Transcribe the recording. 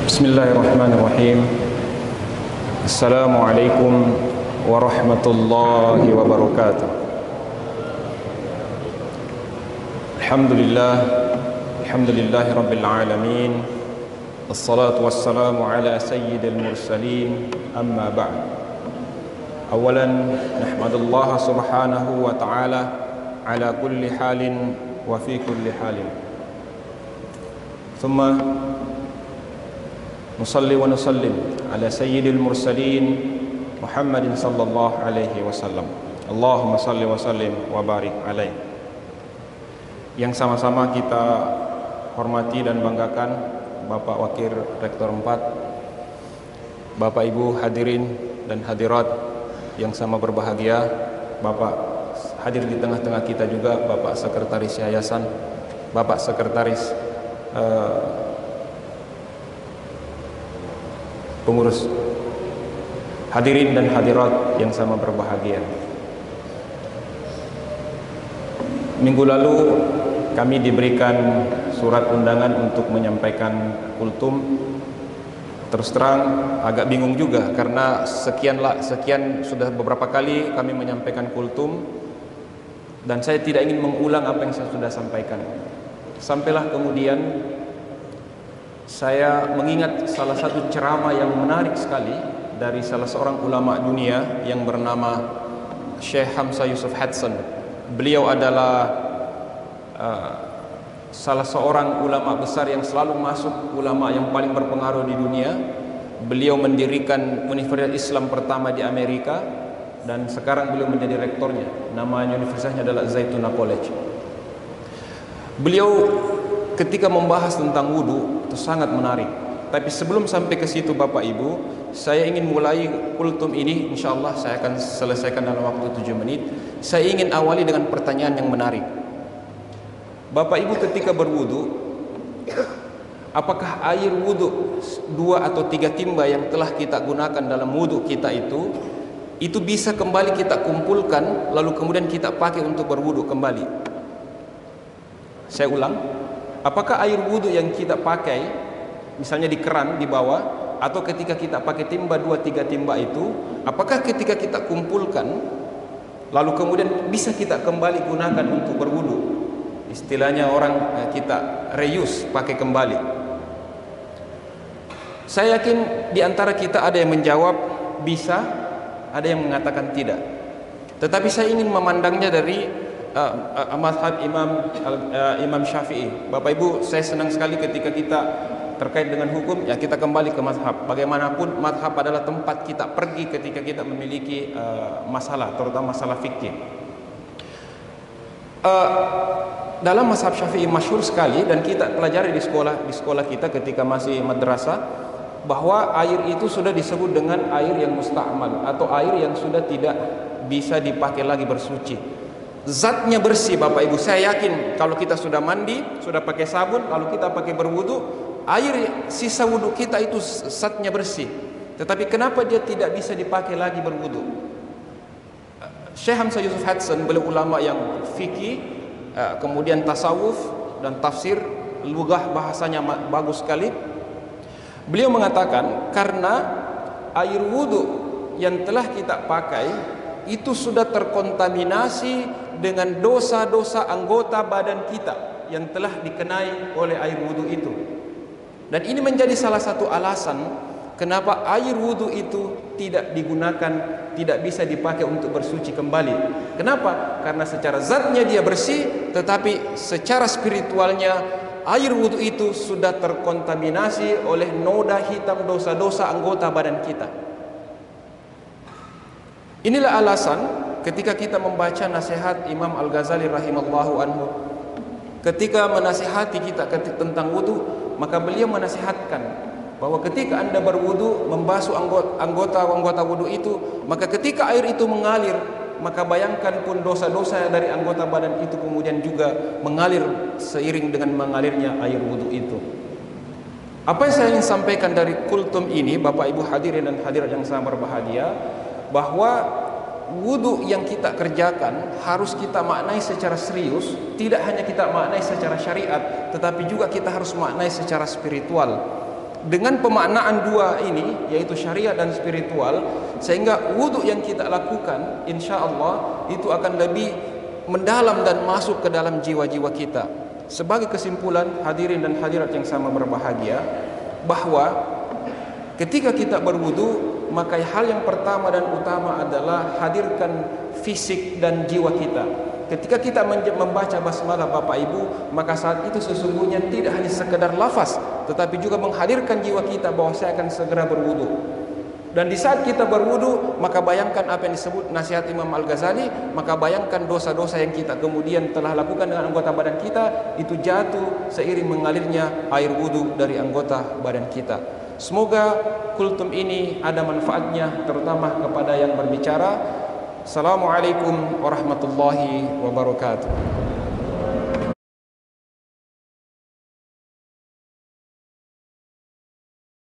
Bismillahirrahmanirrahim. Assalamualaikum warahmatullahi wabarakatuh. Alhamdulillah, alhamdulillahi rabbil alamin. Assalatu wassalamu ala sayyidil mursalin. Amma ba'd. Awalan nahmadullaha subhanahu wa ta'ala ala kulli halin wa fi kulli halin. Thumma nusalli wa nusallim ala sayyidil mursalin Muhammadin sallallahu alaihi wasallam. Allahumma salli wa sallim wa barik alaihi. Yang sama-sama kita hormati dan banggakan Bapak Wakil Rektor 4, Bapak Ibu hadirin dan hadirat yang sama berbahagia, Bapak hadir di tengah-tengah kita juga Bapak Sekretaris Yayasan, Bapak Sekretaris pengurus, hadirin dan hadirat yang sama berbahagia. Minggu lalu kami diberikan surat undangan untuk menyampaikan kultum. Terus terang agak bingung juga karena sekian sudah beberapa kali kami menyampaikan kultum dan saya tidak ingin mengulang apa yang saya sudah sampaikan. Sampailah kemudian saya mengingat salah satu ceramah yang menarik sekali dari salah seorang ulama dunia yang bernama Syekh Hamzah Yusuf Hudson. Beliau adalah salah seorang ulama besar yang selalu masuk ulama yang paling berpengaruh di dunia. Beliau mendirikan Universitas Islam pertama di Amerika dan sekarang beliau menjadi rektornya. Nama universitasnya adalah Zaytuna College. Beliau ketika membahas tentang wudu itu sangat menarik. Tapi sebelum sampai ke situ Bapak Ibu, saya ingin mulai kultum ini, insyaallah saya akan selesaikan dalam waktu 7 menit. Saya ingin awali dengan pertanyaan yang menarik. Bapak Ibu ketika berwudu, apakah air wudu 2 atau 3 timba yang telah kita gunakan dalam wudu kita itu bisa kembali kita kumpulkan lalu kemudian kita pakai untuk berwudu kembali? Saya ulang. Apakah air wudu yang kita pakai misalnya di keran di bawah atau ketika kita pakai timba 2-3 timba itu, apakah ketika kita kumpulkan lalu kemudian bisa kita kembali gunakan untuk berwudu? Istilahnya orang kita reuse, pakai kembali. Saya yakin di antara kita ada yang menjawab bisa, ada yang mengatakan tidak. Tetapi saya ingin memandangnya dari mazhab Imam Syafi'i. Bapak Ibu, saya senang sekali ketika kita terkait dengan hukum, ya kita kembali ke mazhab. Bagaimanapun mazhab adalah tempat kita pergi ketika kita memiliki masalah, terutama masalah fikih. Dalam mazhab Syafi'i masyhur sekali dan kita pelajari di sekolah kita ketika masih madrasah, bahwa air itu sudah disebut dengan air yang musta'mal atau air yang sudah tidak bisa dipakai lagi bersuci. Zatnya bersih Bapak Ibu. Saya yakin kalau kita sudah mandi, sudah pakai sabun, lalu kita pakai berwudu, air sisa wudu kita itu zatnya bersih. Tetapi kenapa dia tidak bisa dipakai lagi berwudu? Syekh Hamzah Yusuf Hudson, beliau ulama yang fikih, kemudian tasawuf dan tafsir, lughah bahasanya bagus sekali. Beliau mengatakan karena air wudu yang telah kita pakai itu sudah terkontaminasi dengan dosa-dosa anggota badan kita yang telah dikenai oleh air wudu itu. Dan ini menjadi salah satu alasan kenapa air wudu itu tidak digunakan, tidak bisa dipakai untuk bersuci kembali. Kenapa? Karena secara zatnya dia bersih, tetapi secara spiritualnya air wudu itu sudah terkontaminasi oleh noda hitam dosa-dosa anggota badan kita. Inilah alasan ketika kita membaca nasihat Imam Al-Ghazali rahimallahu anhu, ketika menasihati kita tentang wudu, maka beliau menasihatkan bahwa ketika Anda berwudu membasuh anggota wudu itu, maka ketika air itu mengalir, maka bayangkan pun dosa-dosa dari anggota badan itu kemudian juga mengalir seiring dengan mengalirnya air wudu itu. Apa yang saya ingin sampaikan dari kultum ini, Bapak Ibu hadirin dan hadirat yang sangat berbahagia, bahwa wudu yang kita kerjakan harus kita maknai secara serius, tidak hanya kita maknai secara syariat, tetapi juga kita harus maknai secara spiritual. dengan pemaknaan dua ini, yaitu syariat dan spiritual, sehingga wudhu yang kita lakukan insya Allah itu akan lebih mendalam dan masuk ke dalam jiwa-jiwa kita. Sebagai kesimpulan, hadirin dan hadirat yang sama berbahagia, bahwa ketika kita berwudhu, maka hal yang pertama dan utama adalah hadirkan fisik dan jiwa kita. Ketika kita membaca basmalah Bapak Ibu, maka saat itu sesungguhnya tidak hanya sekedar lafaz, tetapi juga menghadirkan jiwa kita bahwa saya akan segera berwudu. Dan di saat kita berwudu, maka bayangkan apa yang disebut nasihat Imam Al-Ghazali, maka bayangkan dosa-dosa yang kita kemudian telah lakukan dengan anggota badan kita, itu jatuh seiring mengalirnya air wudu dari anggota badan kita. Semoga kultum ini ada manfaatnya, terutama kepada yang berbicara. Assalamualaikum warahmatullahi wabarakatuh.